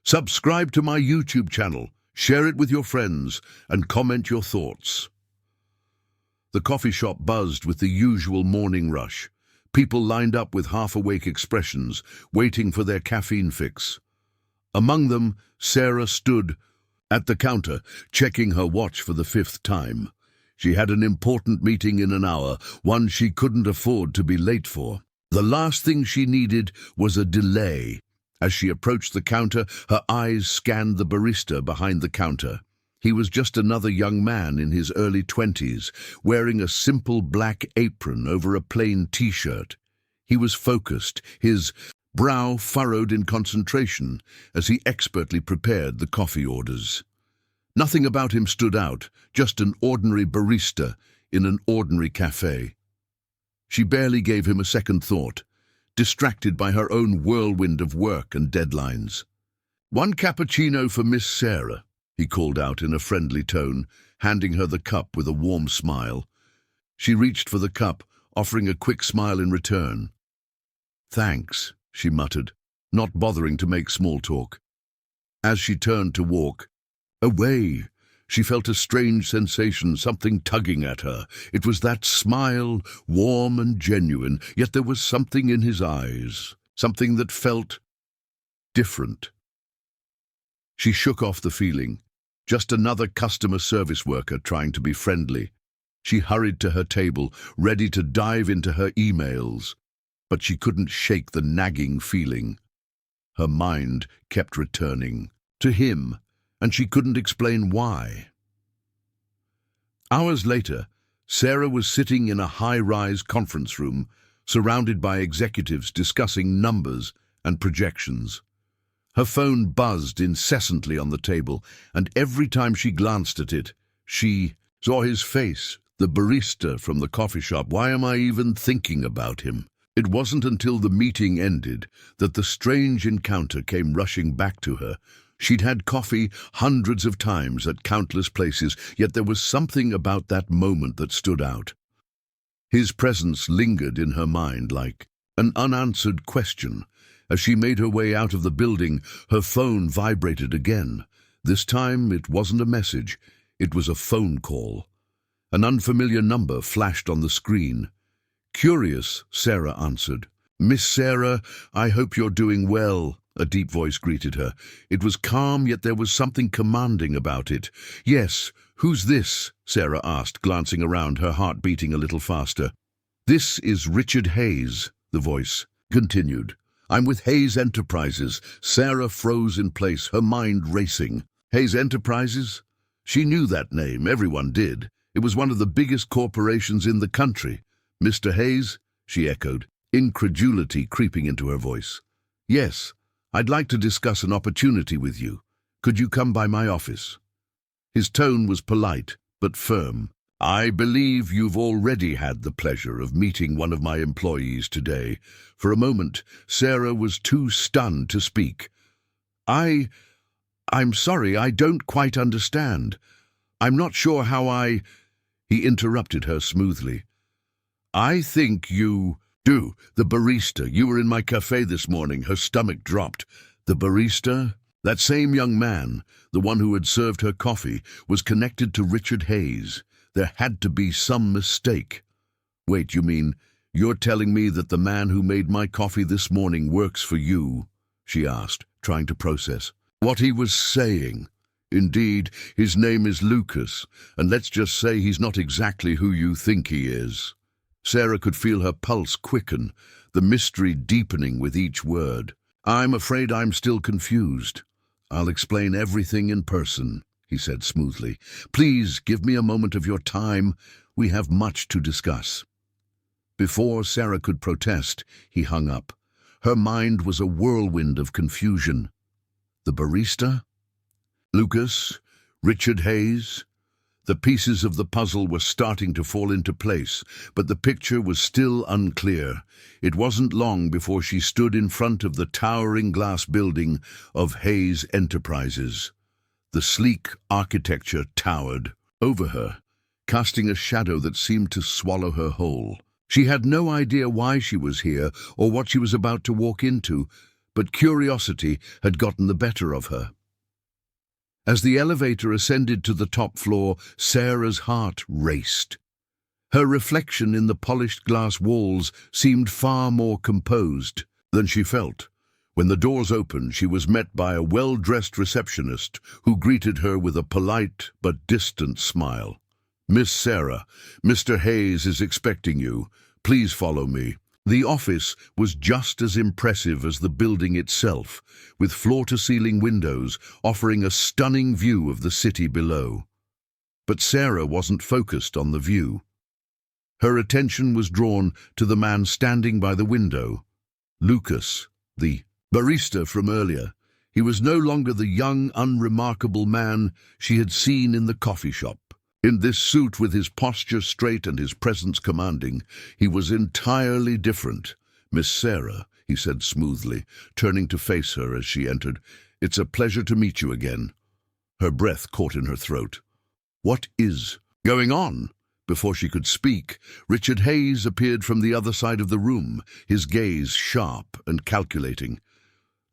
Subscribe to my YouTube channel, share it with your friends, and comment your thoughts. The coffee shop buzzed with the usual morning rush. People lined up with half-awake expressions, waiting for their caffeine fix. Among them, Sarah stood at the counter, checking her watch for the 5th time. She had an important meeting in an hour, one she couldn't afford to be late for. The last thing she needed was a delay. As she approached the counter, her eyes scanned the barista behind the counter. He was just another young man in his early 20s, wearing a simple black apron over a plain t-shirt. He was focused, his brow furrowed in concentration as he expertly prepared the coffee orders. Nothing about him stood out, just an ordinary barista in an ordinary cafe. She barely gave him a second thought, distracted by her own whirlwind of work and deadlines. "One cappuccino for Miss Sarah," he called out in a friendly tone, handing her the cup with a warm smile. She reached for the cup, offering a quick smile in return. "Thanks," she muttered, not bothering to make small talk. As she turned to walk away, she felt a strange sensation, something tugging at her. It was that smile, warm and genuine, yet there was something in his eyes, something that felt different. She shook off the feeling. Just another customer service worker trying to be friendly. She hurried to her table, ready to dive into her emails, but she couldn't shake the nagging feeling. Her mind kept returning to him, and she couldn't explain why. Hours later, Sarah was sitting in a high-rise conference room, surrounded by executives discussing numbers and projections. Her phone buzzed incessantly on the table, and every time she glanced at it, she saw his face, the barista from the coffee shop. Why am I even thinking about him? It wasn't until the meeting ended that the strange encounter came rushing back to her. She'd had coffee hundreds of times at countless places, yet there was something about that moment that stood out. His presence lingered in her mind like an unanswered question. As she made her way out of the building, her phone vibrated again. This time it wasn't a message, it was a phone call. An unfamiliar number flashed on the screen. Curious, Sarah answered. "Miss Sarah, I hope you're doing well," a deep voice greeted her. It was calm, yet there was something commanding about it. "Yes, who's this?" Sarah asked, glancing around, her heart beating a little faster. "This is Richard Hayes," the voice continued. "I'm with Hayes Enterprises." Sarah froze in place, her mind racing. Hayes Enterprises? She knew that name, everyone did. It was one of the biggest corporations in the country. "Mr. Hayes?" she echoed, incredulity creeping into her voice. "Yes, I'd like to discuss an opportunity with you. Could you come by my office?" His tone was polite, but firm. "I believe you've already had the pleasure of meeting one of my employees today." For a moment, Sarah was too stunned to speak. I'm sorry, I don't quite understand. I'm not sure how I—" He interrupted her smoothly. "I think you do. The barista. You were in my cafe this morning." Her stomach dropped. The barista? That same young man, the one who had served her coffee, was connected to Richard Hayes. There had to be some mistake. "Wait, you mean you're telling me that the man who made my coffee this morning works for you?" she asked, trying to process what he was saying. "Indeed, his name is Lucas, and let's just say he's not exactly who you think he is." Sarah could feel her pulse quicken, the mystery deepening with each word. "I'm afraid I'm still confused. I'll explain everything in person," he said smoothly. "Please give me a moment of your time. We have much to discuss." Before Sarah could protest, he hung up. Her mind was a whirlwind of confusion. The barista? Lucas? Richard Hayes? The pieces of the puzzle were starting to fall into place, but the picture was still unclear. It wasn't long before she stood in front of the towering glass building of Hayes Enterprises. The sleek architecture towered over her, casting a shadow that seemed to swallow her whole. She had no idea why she was here or what she was about to walk into, but curiosity had gotten the better of her. As the elevator ascended to the top floor, Sarah's heart raced. Her reflection in the polished glass walls seemed far more composed than she felt. When the doors opened, she was met by a well-dressed receptionist who greeted her with a polite but distant smile. "Miss Sarah, Mr. Hayes is expecting you. Please follow me." The office was just as impressive as the building itself, with floor-to-ceiling windows offering a stunning view of the city below. But Sarah wasn't focused on the view. Her attention was drawn to the man standing by the window, Lucas, the barista from earlier. He was no longer the young, unremarkable man she had seen in the coffee shop. In this suit, with his posture straight and his presence commanding, he was entirely different. "Miss Sarah," he said smoothly, turning to face her as she entered, "it's a pleasure to meet you again." Her breath caught in her throat. "What is going on?" Before she could speak, Richard Hayes appeared from the other side of the room, his gaze sharp and calculating.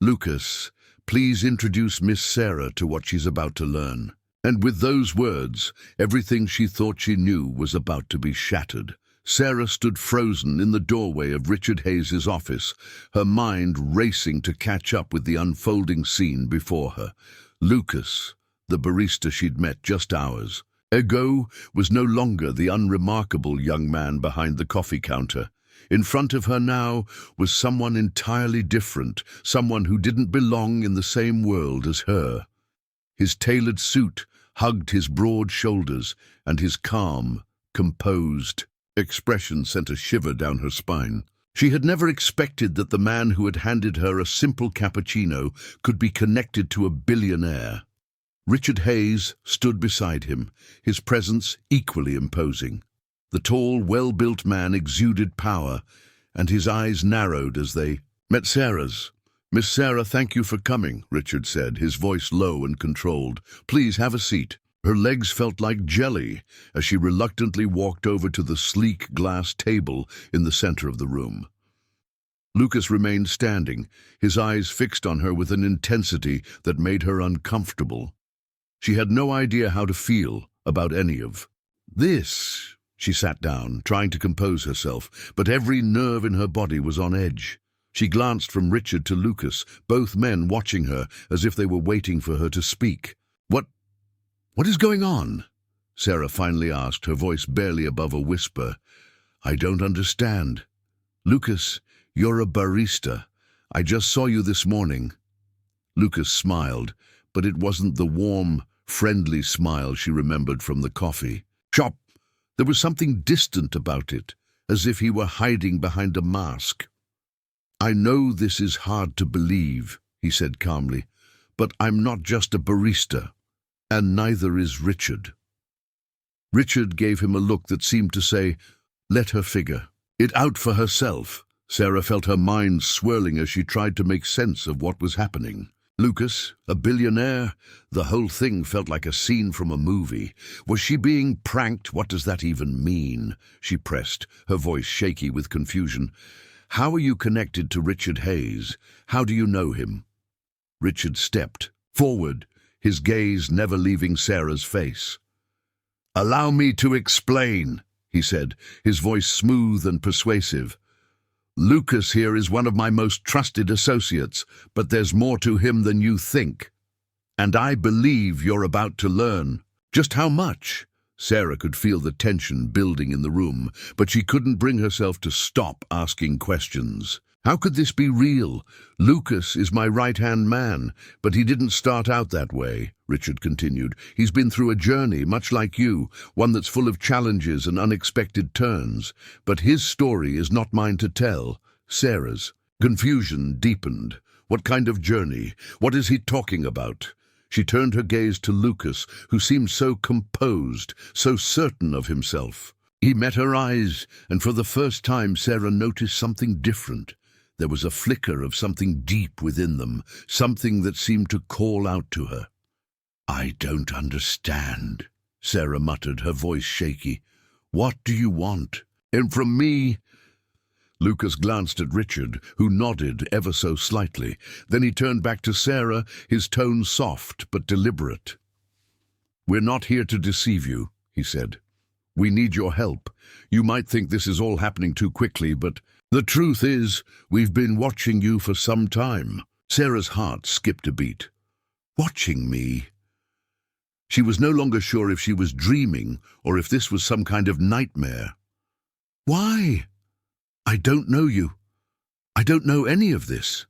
"Lucas, please introduce Miss Sarah to what she's about to learn." And with those words, everything she thought she knew was about to be shattered. Sarah stood frozen in the doorway of Richard Hayes's office, her mind racing to catch up with the unfolding scene before her. Lucas, the barista she'd met just hours ago, was no longer the unremarkable young man behind the coffee counter. In front of her now was someone entirely different, someone who didn't belong in the same world as her. His tailored suit hugged his broad shoulders, and his calm, composed expression sent a shiver down her spine. She had never expected that the man who had handed her a simple cappuccino could be connected to a billionaire. Richard Hayes stood beside him, his presence equally imposing. The tall, well-built man exuded power, and his eyes narrowed as they met Sarah's. "Miss Sarah, thank you for coming," Richard said, his voice low and controlled. "Please have a seat." Her legs felt like jelly as she reluctantly walked over to the sleek glass table in the center of the room. Lucas remained standing, his eyes fixed on her with an intensity that made her uncomfortable. She had no idea how to feel about any of this. She sat down, trying to compose herself, but every nerve in her body was on edge. She glanced from Richard to Lucas, both men watching her as if they were waiting for her to speak. What is going on?" Sarah finally asked, her voice barely above a whisper. "I don't understand." "Lucas, you're a barista. I just saw you this morning." Lucas smiled, but it wasn't the warm, friendly smile she remembered from the coffee shop. There was something distant about it, as if he were hiding behind a mask. "I know this is hard to believe," he said calmly, "but I'm not just a barista, and neither is Richard." Richard gave him a look that seemed to say, "Let her figure it out for herself." Sarah felt her mind swirling as she tried to make sense of what was happening. Lucas, a billionaire? The whole thing felt like a scene from a movie. Was she being pranked? What does that even mean? She pressed, her voice shaky with confusion. "How are you connected to Richard Hayes? How do you know him?" Richard stepped forward, his gaze never leaving Sarah's face. "Allow me to explain," he said, his voice smooth and persuasive. "Lucas here is one of my most trusted associates, but there's more to him than you think. And I believe you're about to learn." Just how much? Sarah could feel the tension building in the room, but she couldn't bring herself to stop asking questions. How could this be real? "Lucas is my right-hand man, but he didn't start out that way," Richard continued. "He's been through a journey, much like you, one that's full of challenges and unexpected turns. But his story is not mine to tell, Sarah's." Confusion deepened. What kind of journey? What is he talking about? She turned her gaze to Lucas, who seemed so composed, so certain of himself. He met her eyes, and for the first time Sarah noticed something different. There was a flicker of something deep within them, something that seemed to call out to her. "I don't understand," Sarah muttered, her voice shaky. "What do you want?" "And from me?" Lucas glanced at Richard, who nodded ever so slightly. Then he turned back to Sarah, his tone soft but deliberate. "We're not here to deceive you," he said. "We need your help. You might think this is all happening too quickly, but the truth is, we've been watching you for some time." Sarah's heart skipped a beat. Watching me? She was no longer sure if she was dreaming or if this was some kind of nightmare. "Why? I don't know you. I don't know any of this."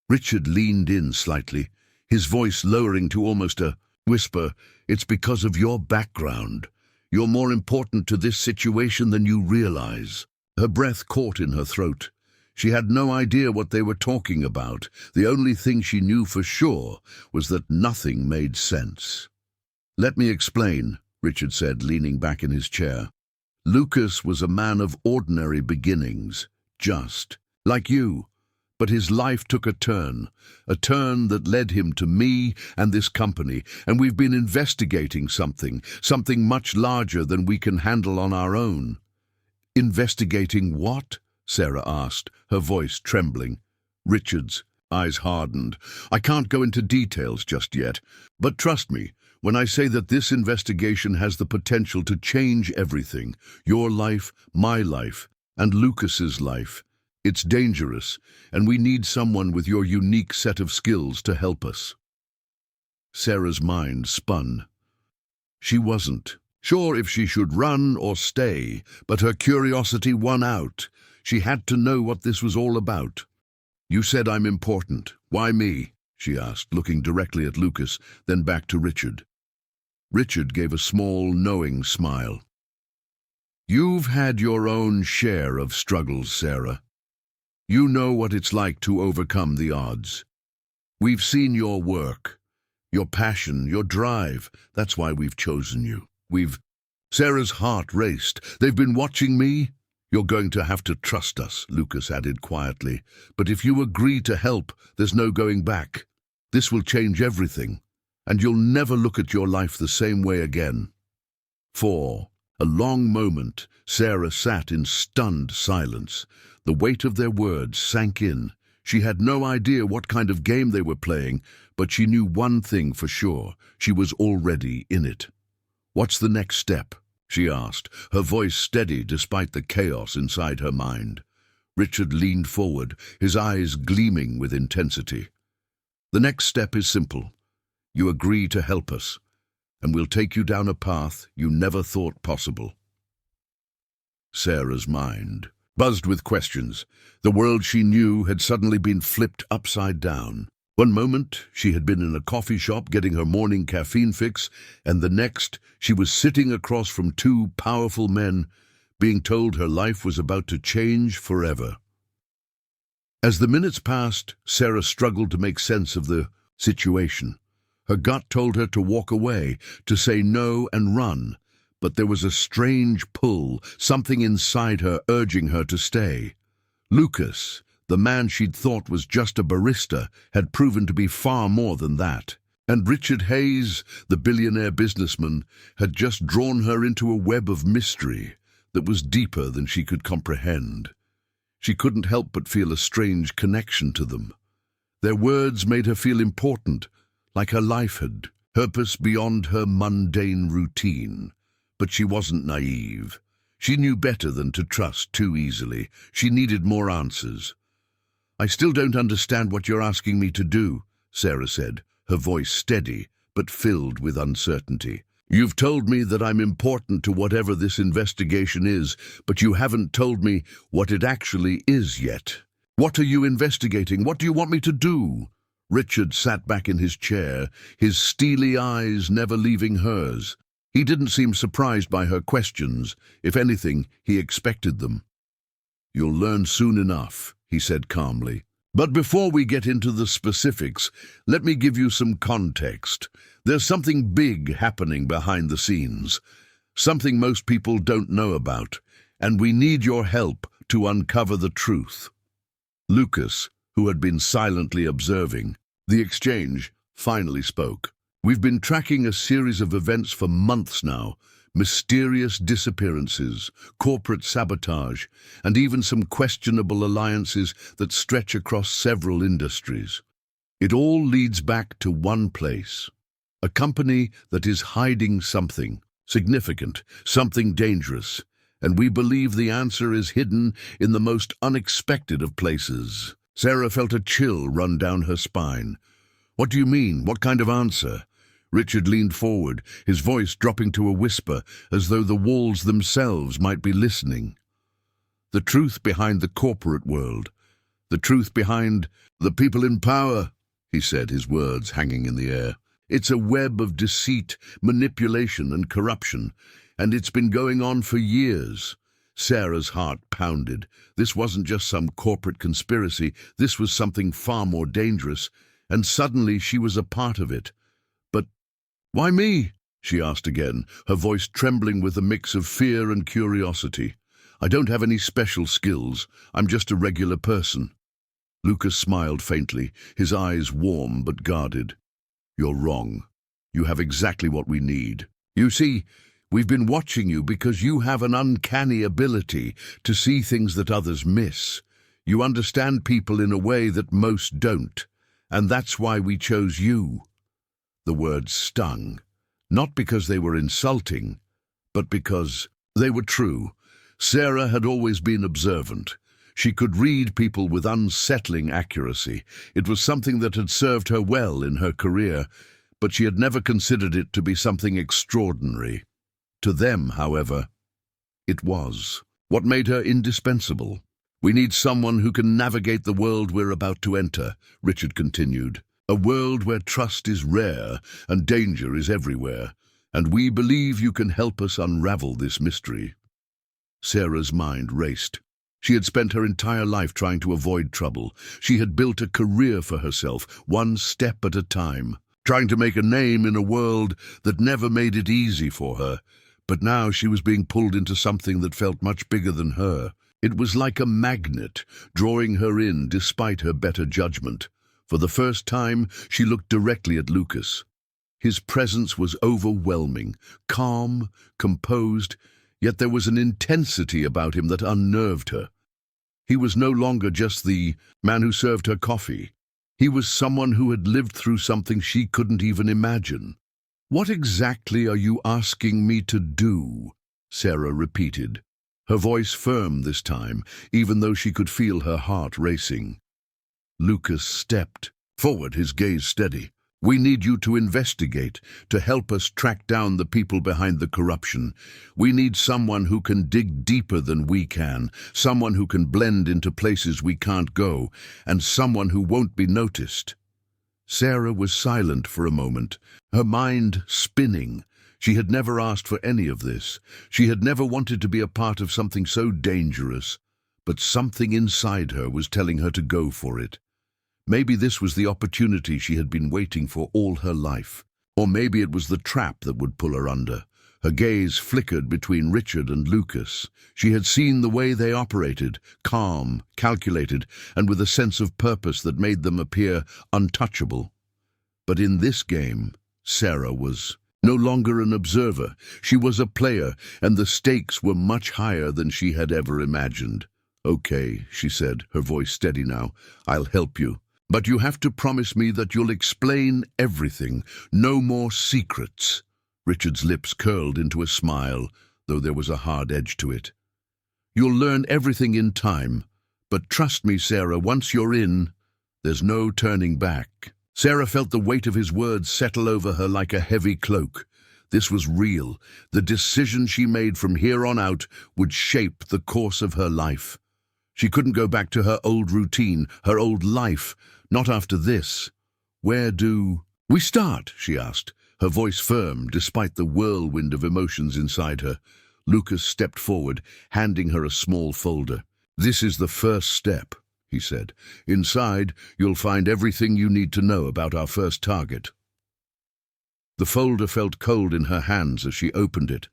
Richard leaned in slightly, his voice lowering to almost a whisper. "It's because of your background. You're more important to this situation than you realize." Her breath caught in her throat. She had no idea what they were talking about. The only thing she knew for sure was that nothing made sense. "Let me explain," Richard said, leaning back in his chair. "Lucas was a man of ordinary beginnings, just like you. But his life took a turn that led him to me and this company, and we've been investigating something much larger than we can handle on our own." "Investigating what?" Sarah asked, her voice trembling. Richard's eyes hardened. "I can't go into details just yet, but trust me when I say that this investigation has the potential to change everything. Your life, my life, and Lucas's life. It's dangerous, and we need someone with your unique set of skills to help us." Sarah's mind spun. She wasn't sure if she should run or stay, but her curiosity won out. She had to know what this was all about. "You said I'm important. Why me?" she asked, looking directly at Lucas, then back to Richard. Richard gave a small, knowing smile. "You've had your own share of struggles, Sarah. You know what it's like to overcome the odds. We've seen your work, your passion, your drive. That's why we've chosen you. Sarah's heart raced. "They've been watching me?" "You're going to have to trust us," Lucas added quietly. "But if you agree to help, there's no going back. This will change everything, and you'll never look at your life the same way again." For a long moment, Sarah sat in stunned silence. The weight of their words sank in. She had no idea what kind of game they were playing, but she knew one thing for sure. She was already in it. "What's the next step?" she asked, her voice steady despite the chaos inside her mind. Richard leaned forward, his eyes gleaming with intensity. "The next step is simple. You agree to help us, and we'll take you down a path you never thought possible." Sarah's mind buzzed with questions. The world she knew had suddenly been flipped upside down. One moment, she had been in a coffee shop getting her morning caffeine fix, and the next, she was sitting across from two powerful men, being told her life was about to change forever. As the minutes passed, Sarah struggled to make sense of the situation. Her gut told her to walk away, to say no and run, but there was a strange pull, something inside her urging her to stay. Lucas, the man she'd thought was just a barista, had proven to be far more than that. And Richard Hayes, the billionaire businessman, had just drawn her into a web of mystery that was deeper than she could comprehend. She couldn't help but feel a strange connection to them. Their words made her feel important, like her life had purpose beyond her mundane routine. But she wasn't naive. She knew better than to trust too easily. She needed more answers. "I still don't understand what you're asking me to do," Sarah said, her voice steady but filled with uncertainty. "You've told me that I'm important to whatever this investigation is, but you haven't told me what it actually is yet. What are you investigating? What do you want me to do?" Richard sat back in his chair, his steely eyes never leaving hers. He didn't seem surprised by her questions. If anything, he expected them. "You'll learn soon enough," he said calmly. "But before we get into the specifics, let me give you some context. There's something big happening behind the scenes, something most people don't know about, and we need your help to uncover the truth." Lucas, who had been silently observing the exchange, finally spoke. "We've been tracking a series of events for months now, Mysterious disappearances, corporate sabotage, and even some questionable alliances that stretch across several industries. It all leads back to one place. A company that is hiding something significant, something dangerous, and we believe the answer is hidden in the most unexpected of places. Sarah felt a chill run down her spine. "What do you mean? What kind of answer?" Richard leaned forward, his voice dropping to a whisper, as though the walls themselves might be listening. "The truth behind the corporate world. The truth behind the people in power," he said, his words hanging in the air. "It's a web of deceit, manipulation, and corruption, and it's been going on for years." Sarah's heart pounded. This wasn't just some corporate conspiracy, this was something far more dangerous, and suddenly she was a part of it. "But why me?" she asked again, her voice trembling with a mix of fear and curiosity. "I don't have any special skills. I'm just a regular person." Lucas smiled faintly, his eyes warm but guarded. "You're wrong. You have exactly what we need. You see, we've been watching you because you have an uncanny ability to see things that others miss. You understand people in a way that most don't, and that's why we chose you." The words stung, not because they were insulting, but because they were true. Sarah had always been observant. She could read people with unsettling accuracy. It was something that had served her well in her career, but she had never considered it to be something extraordinary. To them, however, it was. What made her indispensable? "We need someone who can navigate the world we're about to enter," Richard continued. "A world where trust is rare and danger is everywhere, and we believe you can help us unravel this mystery." Sarah's mind raced. She had spent her entire life trying to avoid trouble. She had built a career for herself, one step at a time, trying to make a name in a world that never made it easy for her. But now she was being pulled into something that felt much bigger than her. It was like a magnet, drawing her in despite her better judgment. For the first time, she looked directly at Lucas. His presence was overwhelming, calm, composed, yet there was an intensity about him that unnerved her. He was no longer just the man who served her coffee. He was someone who had lived through something she couldn't even imagine. "What exactly are you asking me to do?" Sarah repeated, her voice firm this time, even though she could feel her heart racing. Lucas stepped forward, his gaze steady. "We need you to investigate, to help us track down the people behind the corruption. We need someone who can dig deeper than we can, someone who can blend into places we can't go, and someone who won't be noticed." Sarah was silent for a moment, her mind spinning. She had never asked for any of this. She had never wanted to be a part of something so dangerous, but something inside her was telling her to go for it. Maybe this was the opportunity she had been waiting for all her life. Or maybe it was the trap that would pull her under. Her gaze flickered between Richard and Lucas. She had seen the way they operated, calm, calculated, and with a sense of purpose that made them appear untouchable. But in this game, Sarah was no longer an observer. She was a player, and the stakes were much higher than she had ever imagined. "Okay," she said, her voice steady now. "I'll help you. But you have to promise me that you'll explain everything. No more secrets." Richard's lips curled into a smile, though there was a hard edge to it. "You'll learn everything in time. But trust me, Sarah, once you're in, there's no turning back." Sarah felt the weight of his words settle over her like a heavy cloak. This was real. The decision she made from here on out would shape the course of her life. She couldn't go back to her old routine, her old life. Not after this. "Where do we start?" she asked, her voice firm despite the whirlwind of emotions inside her. Lucas stepped forward, handing her a small folder. "This is the first step," he said. "Inside, you'll find everything you need to know about our first target." The folder felt cold in her hands as she opened it.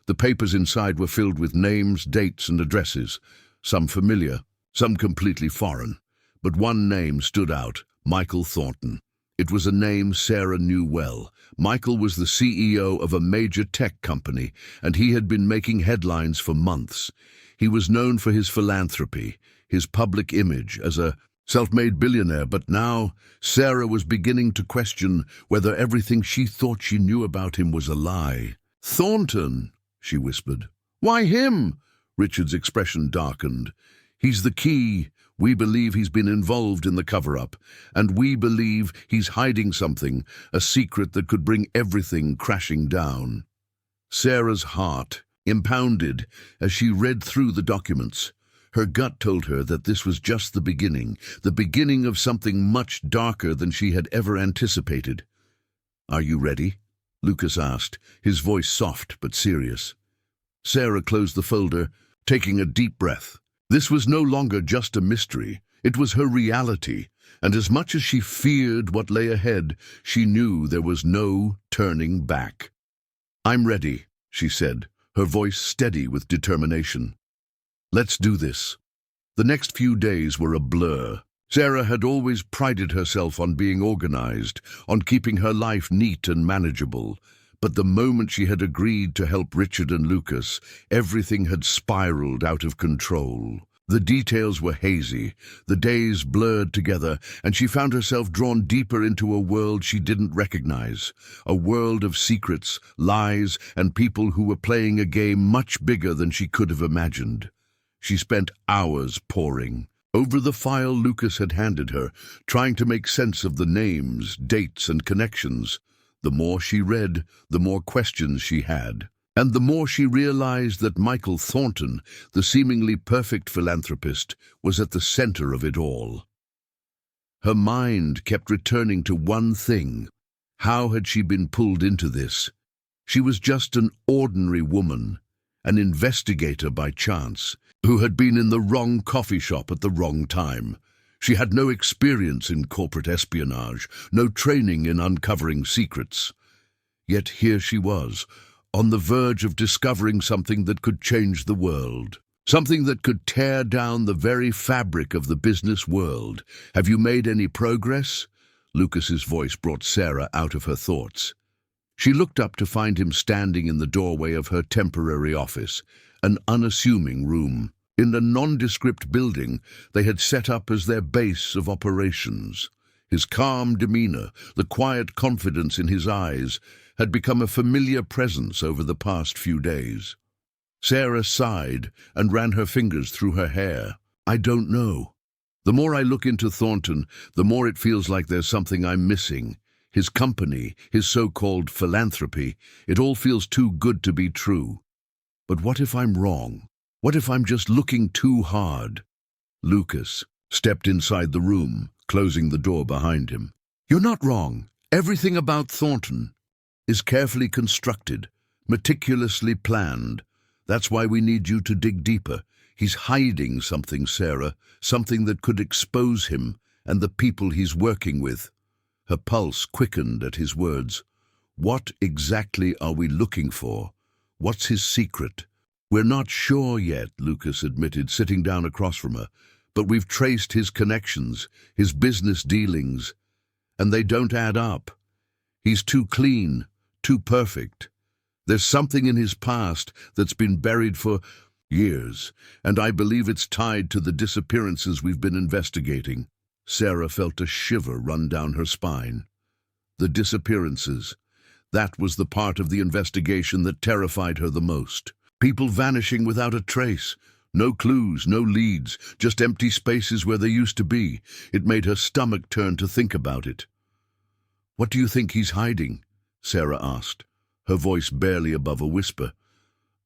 The papers inside were filled with names, dates, and addresses, some familiar, some completely foreign. But one name stood out: Michael Thornton. It was a name Sarah knew well. Michael was the CEO of a major tech company, and he had been making headlines for months. He was known for his philanthropy, his public image as a self-made billionaire, but now Sarah was beginning to question whether everything she thought she knew about him was a lie. "Thornton," she whispered. "Why him?" Richard's expression darkened. "He's the key. We believe he's been involved in the cover-up, and we believe he's hiding something, a secret that could bring everything crashing down." Sarah's heart impounded as she read through the documents. Her gut told her that this was just the beginning of something much darker than she had ever anticipated. "Are you ready?" Lucas asked, his voice soft but serious. Sarah closed the folder, taking a deep breath. This was no longer just a mystery. It was her reality, and as much as she feared what lay ahead, she knew there was no turning back. "I'm ready," she said, her voice steady with determination. "Let's do this." The next few days were a blur. Sarah had always prided herself on being organized, on keeping her life neat and manageable. But the moment she had agreed to help Richard and Lucas, everything had spiraled out of control. The details were hazy, the days blurred together, and she found herself drawn deeper into a world she didn't recognize, a world of secrets, lies, and people who were playing a game much bigger than she could have imagined. She spent hours poring over the file Lucas had handed her, trying to make sense of the names, dates, and connections. The more she read, the more questions she had. And the more she realized that Michael Thornton, the seemingly perfect philanthropist, was at the center of it all. Her mind kept returning to one thing. How had she been pulled into this? She was just an ordinary woman, an investigator by chance, who had been in the wrong coffee shop at the wrong time. She had no experience in corporate espionage, no training in uncovering secrets. Yet here she was, on the verge of discovering something that could change the world. Something that could tear down the very fabric of the business world. "Have you made any progress?" Lucas's voice brought Sarah out of her thoughts. She looked up to find him standing in the doorway of her temporary office, an unassuming room. In a nondescript building they had set up as their base of operations. His calm demeanor, the quiet confidence in his eyes, had become a familiar presence over the past few days. Sarah sighed and ran her fingers through her hair. "I don't know. The more I look into Thornton, the more it feels like there's something I'm missing. His company, his so-called philanthropy, it all feels too good to be true. But what if I'm wrong? What if I'm just looking too hard?" Lucas stepped inside the room, closing the door behind him. "You're not wrong. Everything about Thornton is carefully constructed, meticulously planned. That's why we need you to dig deeper. He's hiding something, Sarah, something that could expose him and the people he's working with." Her pulse quickened at his words. "What exactly are we looking for? What's his secret?" "We're not sure yet," Lucas admitted, sitting down across from her. "But we've traced his connections, his business dealings, and they don't add up. He's too clean, too perfect. There's something in his past that's been buried for years, and I believe it's tied to the disappearances we've been investigating." Sarah felt a shiver run down her spine. The disappearances. That was the part of the investigation that terrified her the most. People vanishing without a trace. No clues, no leads, just empty spaces where they used to be. It made her stomach turn to think about it. "What do you think he's hiding?" Sarah asked, her voice barely above a whisper.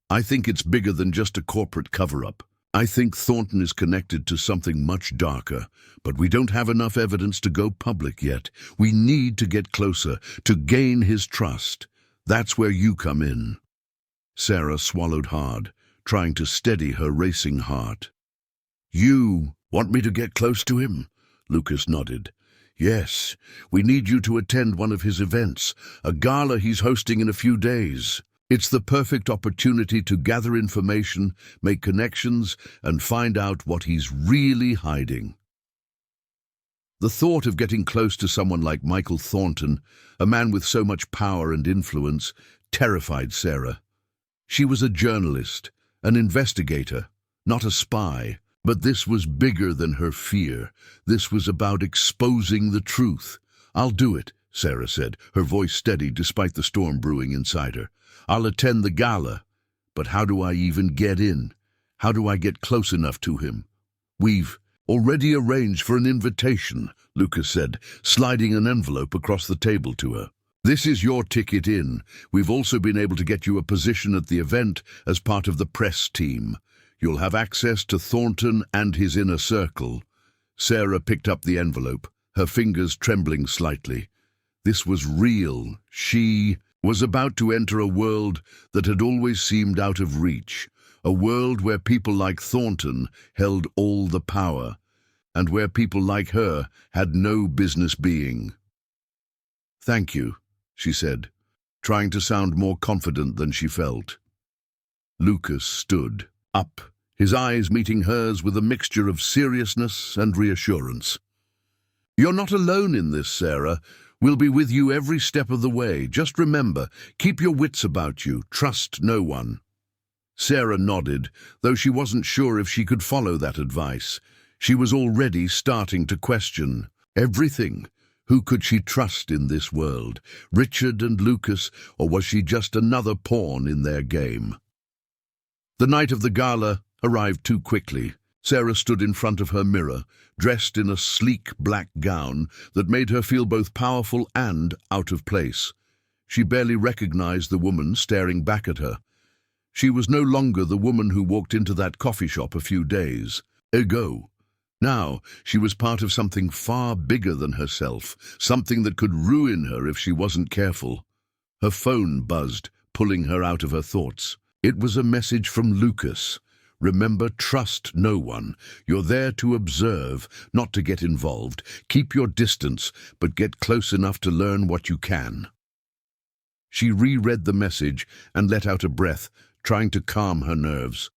"I think it's bigger than just a corporate cover-up. I think Thornton is connected to something much darker, but we don't have enough evidence to go public yet. We need to get closer, to gain his trust. That's where you come in." Sarah swallowed hard, trying to steady her racing heart. "You want me to get close to him?" Lucas nodded. "Yes, we need you to attend one of his events, a gala he's hosting in a few days. It's the perfect opportunity to gather information, make connections, and find out what he's really hiding." The thought of getting close to someone like Michael Thornton, a man with so much power and influence, terrified Sarah. She was a journalist, an investigator, not a spy. But this was bigger than her fear. This was about exposing the truth. "I'll do it," Sarah said, her voice steady despite the storm brewing inside her. "I'll attend the gala. But how do I even get in? How do I get close enough to him?" "We've already arranged for an invitation," Lucas said, sliding an envelope across the table to her. "This is your ticket in. We've also been able to get you a position at the event as part of the press team. You'll have access to Thornton and his inner circle." Sarah picked up the envelope, her fingers trembling slightly. This was real. She was about to enter a world that had always seemed out of reach, a world where people like Thornton held all the power, and where people like her had no business being. "Thank you," she said, trying to sound more confident than she felt. Lucas stood up, his eyes meeting hers with a mixture of seriousness and reassurance. "You're not alone in this, Sarah. We'll be with you every step of the way. Just remember, keep your wits about you. Trust no one." Sarah nodded, though she wasn't sure if she could follow that advice. She was already starting to question everything. Who could she trust in this world? Richard and Lucas, or was she just another pawn in their game? The night of the gala arrived too quickly. Sarah stood in front of her mirror, dressed in a sleek black gown that made her feel both powerful and out of place. She barely recognized the woman staring back at her. She was no longer the woman who walked into that coffee shop a few days ago. Now she was part of something far bigger than herself, something that could ruin her if she wasn't careful. Her phone buzzed, pulling her out of her thoughts. It was a message from Lucas. "Remember, trust no one. You're there to observe, not to get involved. Keep your distance, but get close enough to learn what you can." She reread the message and let out a breath, trying to calm her nerves.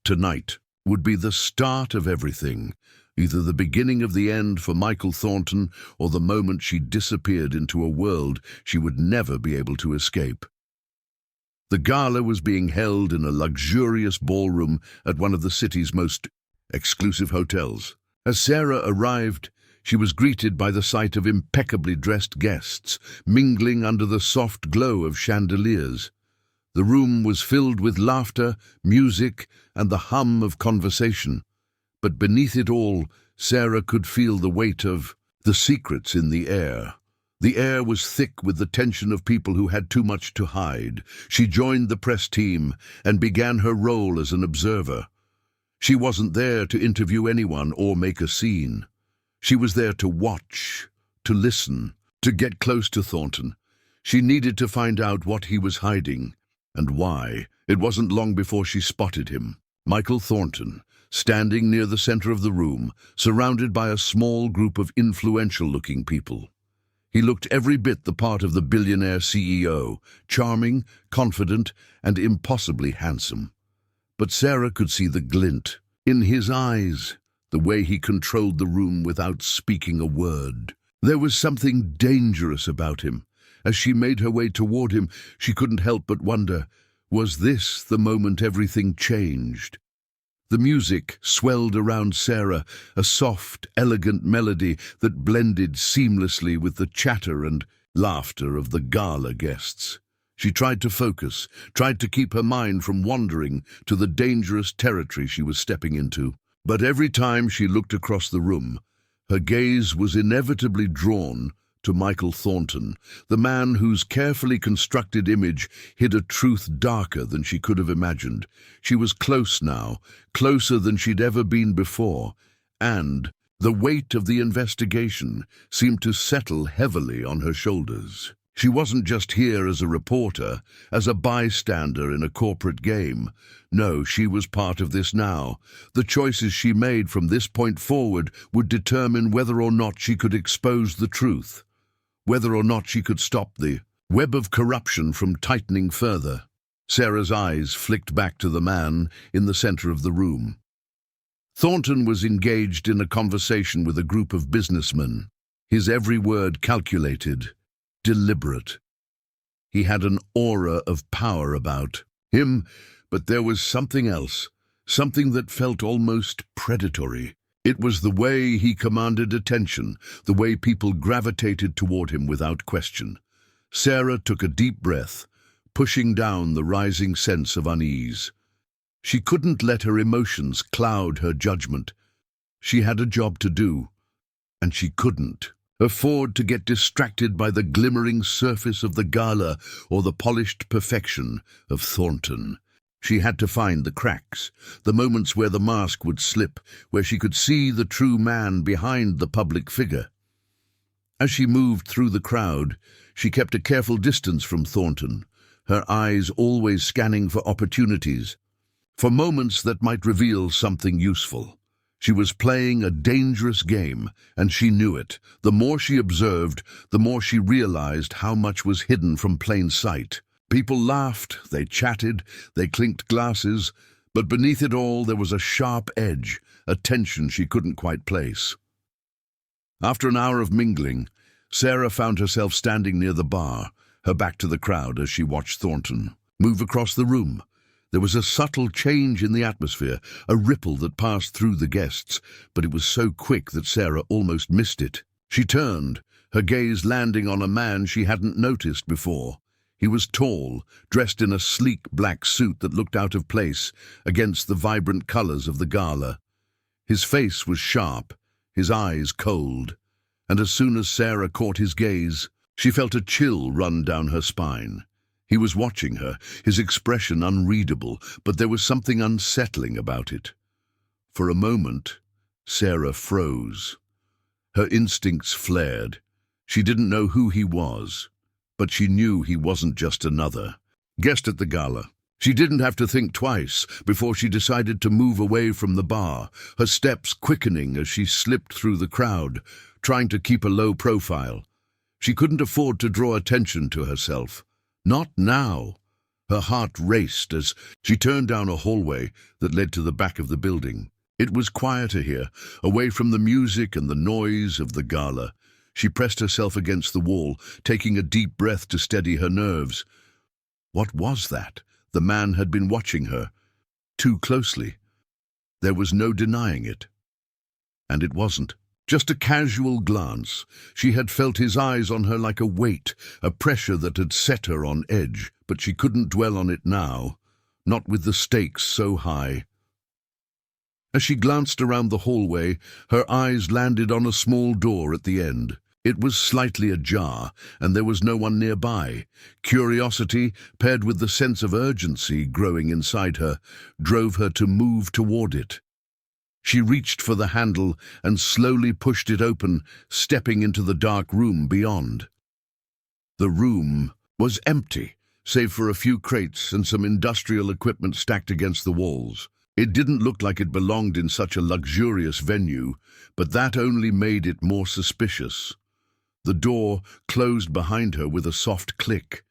Tonight would be the start of everything, either the beginning of the end for Michael Thornton or the moment she disappeared into a world she would never be able to escape. The gala was being held in a luxurious ballroom at one of the city's most exclusive hotels. As Sarah arrived, she was greeted by the sight of impeccably dressed guests, mingling under the soft glow of chandeliers. The room was filled with laughter, music, and the hum of conversation. But beneath it all, Sarah could feel the weight of the secrets in the air. The air was thick with the tension of people who had too much to hide. She joined the press team and began her role as an observer. She wasn't there to interview anyone or make a scene. She was there to watch, to listen, to get close to Thornton. She needed to find out what he was hiding and why. It wasn't long before she spotted him. Michael Thornton, standing near the center of the room, surrounded by a small group of influential-looking people. He looked every bit the part of the billionaire CEO, charming, confident, and impossibly handsome. But Sarah could see the glint in his eyes, the way he controlled the room without speaking a word. There was something dangerous about him. As she made her way toward him, she couldn't help but wonder, was this the moment everything changed? The music swelled around Sarah, a soft, elegant melody that blended seamlessly with the chatter and laughter of the gala guests. She tried to focus, tried to keep her mind from wandering to the dangerous territory she was stepping into. But every time she looked across the room, her gaze was inevitably drawn to Michael Thornton, the man whose carefully constructed image hid a truth darker than she could have imagined. She was close now, closer than she'd ever been before, and the weight of the investigation seemed to settle heavily on her shoulders. She wasn't just here as a reporter, as a bystander in a corporate game. No, she was part of this now. The choices she made from this point forward would determine whether or not she could expose the truth, whether or not she could stop the web of corruption from tightening further. Sarah's eyes flicked back to the man in the center of the room. Thornton was engaged in a conversation with a group of businessmen, his every word calculated, deliberate. He had an aura of power about him, but there was something else, something that felt almost predatory. It was the way he commanded attention, the way people gravitated toward him without question. Sarah took a deep breath, pushing down the rising sense of unease. She couldn't let her emotions cloud her judgment. She had a job to do, and she couldn't afford to get distracted by the glimmering surface of the gala or the polished perfection of Thornton. She had to find the cracks, the moments where the mask would slip, where she could see the true man behind the public figure. As she moved through the crowd, she kept a careful distance from Thornton, her eyes always scanning for opportunities, for moments that might reveal something useful. She was playing a dangerous game, and she knew it. The more she observed, the more she realized how much was hidden from plain sight. People laughed, they chatted, they clinked glasses, but beneath it all there was a sharp edge, a tension she couldn't quite place. After an hour of mingling, Sarah found herself standing near the bar, her back to the crowd as she watched Thornton move across the room. There was a subtle change in the atmosphere, a ripple that passed through the guests, but it was so quick that Sarah almost missed it. She turned, her gaze landing on a man she hadn't noticed before. He was tall, dressed in a sleek black suit that looked out of place against the vibrant colors of the gala. His face was sharp, his eyes cold, and as soon as Sarah caught his gaze, she felt a chill run down her spine. He was watching her, his expression unreadable, but there was something unsettling about it. For a moment, Sarah froze. Her instincts flared. She didn't know who he was, but she knew he wasn't just another guest at the gala. She didn't have to think twice before she decided to move away from the bar, her steps quickening as she slipped through the crowd, trying to keep a low profile. She couldn't afford to draw attention to herself. Not now. Her heart raced as she turned down a hallway that led to the back of the building. It was quieter here, away from the music and the noise of the gala. She pressed herself against the wall, taking a deep breath to steady her nerves. What was that? The man had been watching her, too closely. There was no denying it. And it wasn't just a casual glance. She had felt his eyes on her like a weight, a pressure that had set her on edge, but she couldn't dwell on it now, not with the stakes so high. As she glanced around the hallway, her eyes landed on a small door at the end. It was slightly ajar, and there was no one nearby. Curiosity, paired with the sense of urgency growing inside her, drove her to move toward it. She reached for the handle and slowly pushed it open, stepping into the dark room beyond. The room was empty, save for a few crates and some industrial equipment stacked against the walls. It didn't look like it belonged in such a luxurious venue, but that only made it more suspicious. The door closed behind her with a soft click,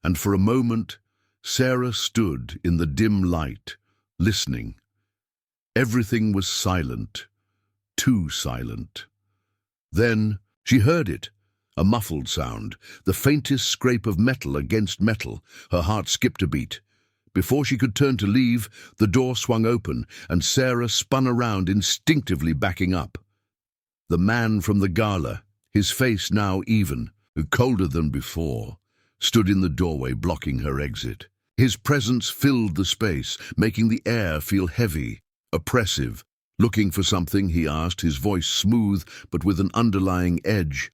and for a moment, Sarah stood in the dim light, listening. Everything was silent, too silent. Then she heard it, a muffled sound, the faintest scrape of metal against metal. Her heart skipped a beat. Before she could turn to leave, the door swung open, and Sarah spun around, instinctively backing up. The man from the gala, his face now even, colder than before, stood in the doorway blocking her exit. His presence filled the space, making the air feel heavy, oppressive. Looking for something, he asked, his voice smooth but with an underlying edge.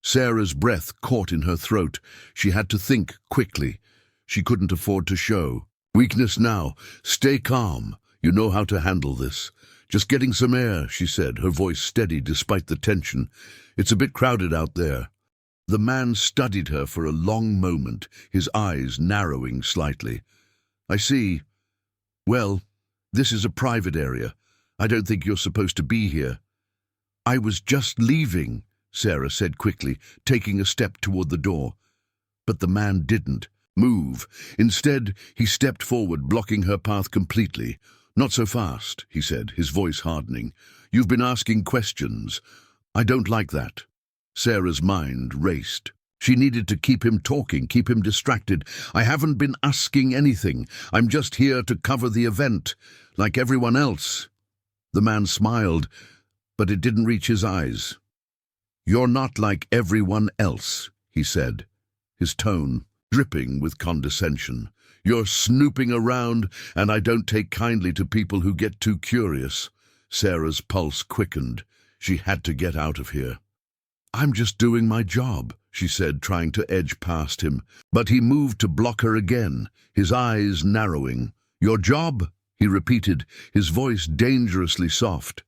Sarah's breath caught in her throat. She had to think quickly. She couldn't afford to show weakness now. Stay calm. You know how to handle this. Just getting some air, she said, her voice steady despite the tension. It's a bit crowded out there. The man studied her for a long moment, his eyes narrowing slightly. I see. Well, this is a private area. I don't think you're supposed to be here. I was just leaving, Sarah said quickly, taking a step toward the door. But the man didn't move. Instead, he stepped forward, blocking her path completely. "Not so fast," he said, his voice hardening. "You've been asking questions. I don't like that." Sarah's mind raced. She needed to keep him talking, keep him distracted. "I haven't been asking anything. I'm just here to cover the event, like everyone else." The man smiled, but it didn't reach his eyes. "You're not like everyone else," he said, his tone dripping with condescension. "You're snooping around, and I don't take kindly to people who get too curious." Sarah's pulse quickened. She had to get out of here. "I'm just doing my job," she said, trying to edge past him. But he moved to block her again, his eyes narrowing. "Your job?" he repeated, his voice dangerously soft.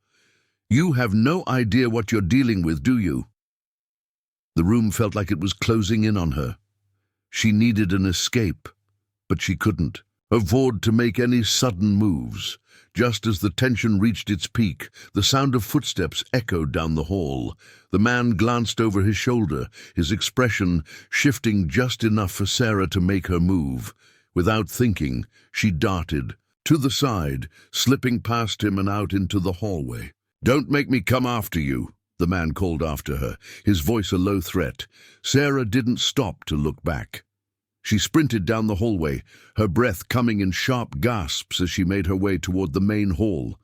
"You have no idea what you're dealing with, do you?" The room felt like it was closing in on her. She needed an escape, but she couldn't afford to make any sudden moves. Just as the tension reached its peak, the sound of footsteps echoed down the hall. The man glanced over his shoulder, his expression shifting just enough for Sarah to make her move. Without thinking, she darted to the side, slipping past him and out into the hallway. "Don't make me come after you," the man called after her, his voice a low threat. Sarah didn't stop to look back. She sprinted down the hallway, her breath coming in sharp gasps as she made her way toward the main hall.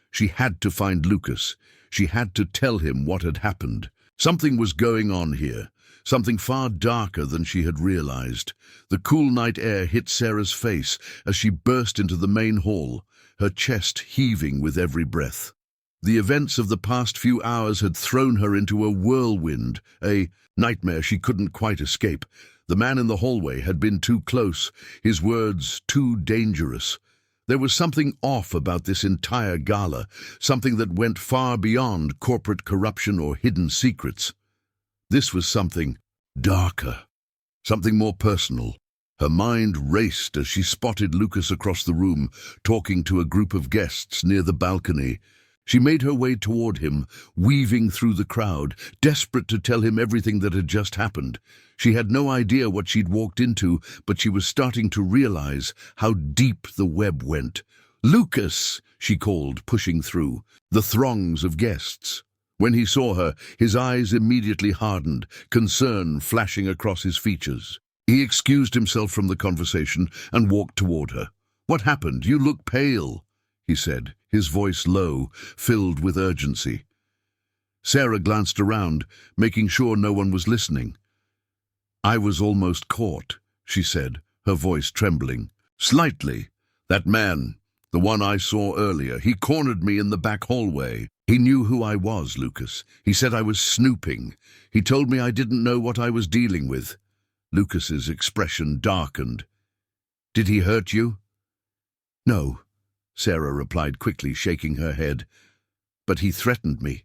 She had to find Lucas. She had to tell him what had happened. Something was going on here, something far darker than she had realized. The cool night air hit Sarah's face as she burst into the main hall, her chest heaving with every breath. The events of the past few hours had thrown her into a whirlwind, a nightmare she couldn't quite escape. The man in the hallway had been too close, his words too dangerous. There was something off about this entire gala, something that went far beyond corporate corruption or hidden secrets. This was something darker, something more personal. Her mind raced as she spotted Lucas across the room, talking to a group of guests near the balcony. She made her way toward him, weaving through the crowd, desperate to tell him everything that had just happened. She had no idea what she'd walked into, but she was starting to realize how deep the web went. "Lucas!" she called, pushing through the throngs of guests. When he saw her, his eyes immediately hardened, concern flashing across his features. He excused himself from the conversation and walked toward her. "What happened? You look pale," he said, his voice low, filled with urgency. Sarah glanced around, making sure no one was listening. "I was almost caught," she said, her voice trembling. "Slightly. That man, the one I saw earlier, he cornered me in the back hallway. He knew who I was, Lucas. He said I was snooping. He told me I didn't know what I was dealing with." Lucas's expression darkened. "Did he hurt you?" "No," Sarah replied quickly, shaking her head. "But he threatened me.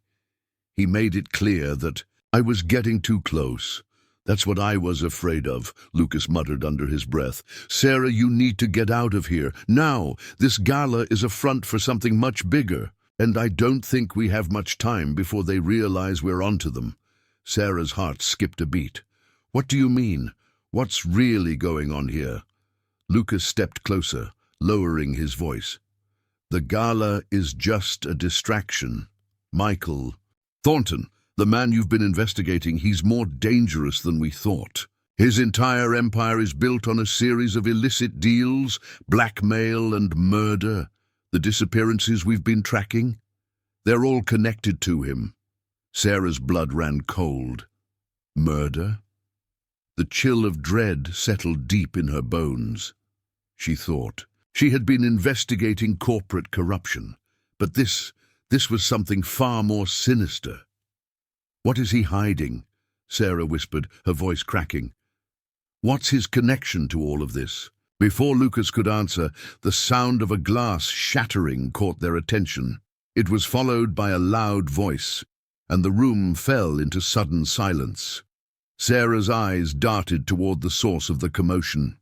He made it clear that I was getting too close. That's what I was afraid of," Lucas muttered under his breath. "Sarah, you need to get out of here. Now, this gala is a front for something much bigger, and I don't think we have much time before they realize we're onto them." Sarah's heart skipped a beat. "What do you mean? What's really going on here?" Lucas stepped closer, lowering his voice. "The gala is just a distraction. Michael Thornton, the man you've been investigating, he's more dangerous than we thought. His entire empire is built on a series of illicit deals, blackmail and murder. The disappearances we've been tracking, they're all connected to him." Sarah's blood ran cold. Murder? The chill of dread settled deep in her bones. She thought. She had been investigating corporate corruption, but this was something far more sinister. "What is he hiding?" Sarah whispered, her voice cracking. "What's his connection to all of this?" Before Lucas could answer, the sound of a glass shattering caught their attention. It was followed by a loud voice, and the room fell into sudden silence. Sarah's eyes darted toward the source of the commotion.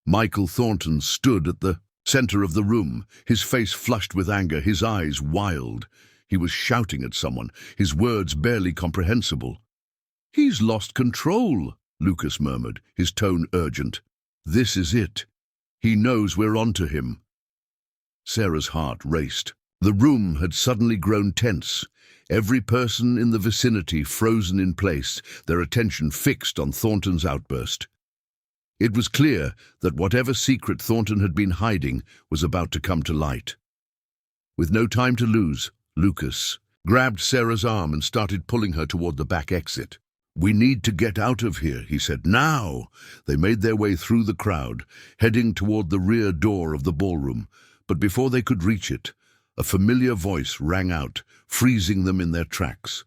Michael Thornton stood at the center of the room, his face flushed with anger, his eyes wild. He was shouting at someone, his words barely comprehensible. "He's lost control," Lucas murmured, his tone urgent. "This is it. He knows we're onto him." Sarah's heart raced. The room had suddenly grown tense. Every person in the vicinity frozen in place, their attention fixed on Thornton's outburst. It was clear that whatever secret Thornton had been hiding was about to come to light. With no time to lose, Lucas grabbed Sarah's arm and started pulling her toward the back exit. "We need to get out of here," he said. "Now!" They made their way through the crowd, heading toward the rear door of the ballroom. But before they could reach it, a familiar voice rang out, freezing them in their tracks.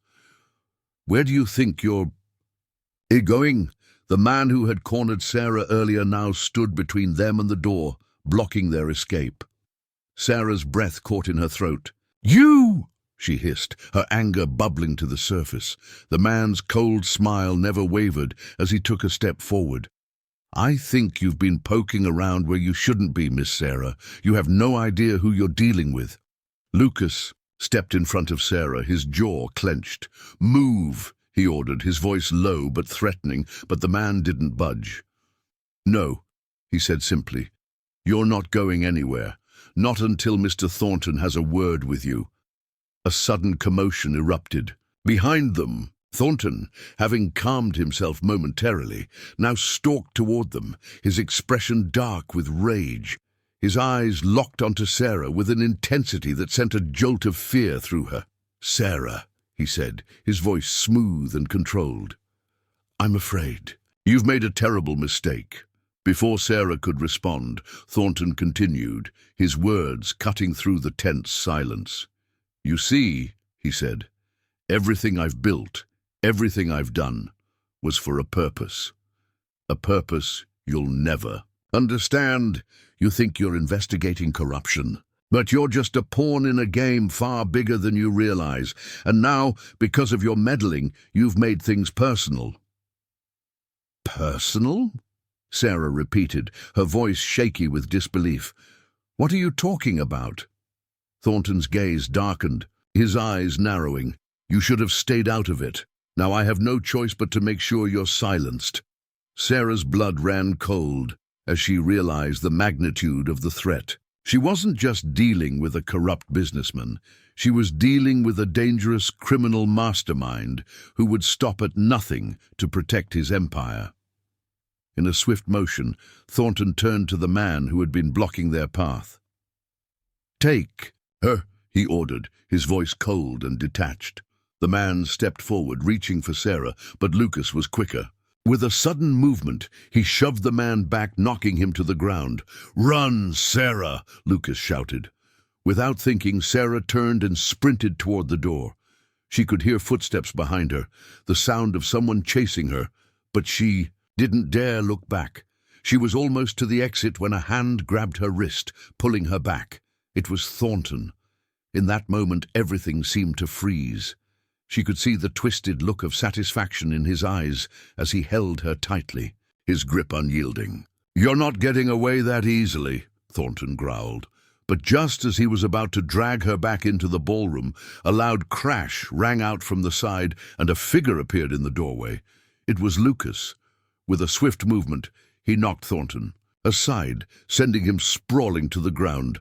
"Where do you think you're going?" The man who had cornered Sarah earlier now stood between them and the door, blocking their escape. Sarah's breath caught in her throat. "You!" she hissed, her anger bubbling to the surface. The man's cold smile never wavered as he took a step forward. "I think you've been poking around where you shouldn't be, Miss Sarah. You have no idea who you're dealing with." Lucas stepped in front of Sarah, his jaw clenched. "Move!" he ordered, his voice low but threatening, but the man didn't budge. "No," he said simply. "You're not going anywhere. Not until Mr. Thornton has a word with you." A sudden commotion erupted. Behind them, Thornton, having calmed himself momentarily, now stalked toward them, his expression dark with rage. His eyes locked onto Sarah with an intensity that sent a jolt of fear through her. "Sarah," he said, his voice smooth and controlled. "I'm afraid. You've made a terrible mistake." Before Sarah could respond, Thornton continued, his words cutting through the tense silence. "You see," he said, "everything I've built, everything I've done, was for a purpose. A purpose you'll never understand. You think you're investigating corruption, but you're just a pawn in a game far bigger than you realize. And now, because of your meddling, you've made things personal." "Personal?" Sarah repeated, her voice shaky with disbelief. "What are you talking about?" Thornton's gaze darkened, his eyes narrowing. "You should have stayed out of it. Now I have no choice but to make sure you're silenced." Sarah's blood ran cold as she realized the magnitude of the threat. She wasn't just dealing with a corrupt businessman. She was dealing with a dangerous criminal mastermind who would stop at nothing to protect his empire. In a swift motion, Thornton turned to the man who had been blocking their path. "Take her," he ordered, his voice cold and detached. The man stepped forward, reaching for Sarah, but Lucas was quicker. With a sudden movement, he shoved the man back, knocking him to the ground. "Run, Sarah!" Lucas shouted. Without thinking, Sarah turned and sprinted toward the door. She could hear footsteps behind her, the sound of someone chasing her, but she didn't dare look back. She was almost to the exit when a hand grabbed her wrist, pulling her back. It was Thornton. In that moment, everything seemed to freeze. She could see the twisted look of satisfaction in his eyes as he held her tightly, his grip unyielding. "You're not getting away that easily," Thornton growled. But just as he was about to drag her back into the ballroom, a loud crash rang out from the side and a figure appeared in the doorway. It was Lucas. With a swift movement, he knocked Thornton aside, sending him sprawling to the ground.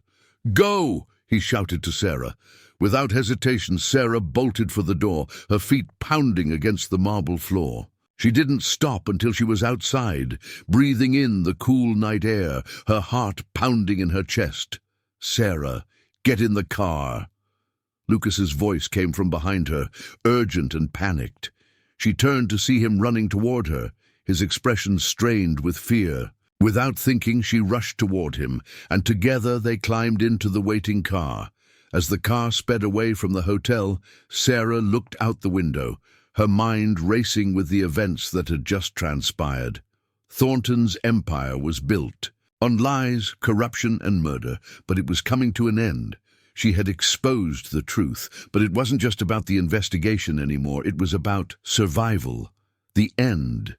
"Go!" he shouted to Sarah. Without hesitation, Sarah bolted for the door, her feet pounding against the marble floor. She didn't stop until she was outside, breathing in the cool night air, her heart pounding in her chest. "Sarah, get in the car." Lucas's voice came from behind her, urgent and panicked. She turned to see him running toward her, his expression strained with fear. Without thinking, she rushed toward him, and together they climbed into the waiting car. As the car sped away from the hotel, Sarah looked out the window, her mind racing with the events that had just transpired. Thornton's empire was built on lies, corruption, and murder, but it was coming to an end. She had exposed the truth, but it wasn't just about the investigation anymore. It was about survival. The end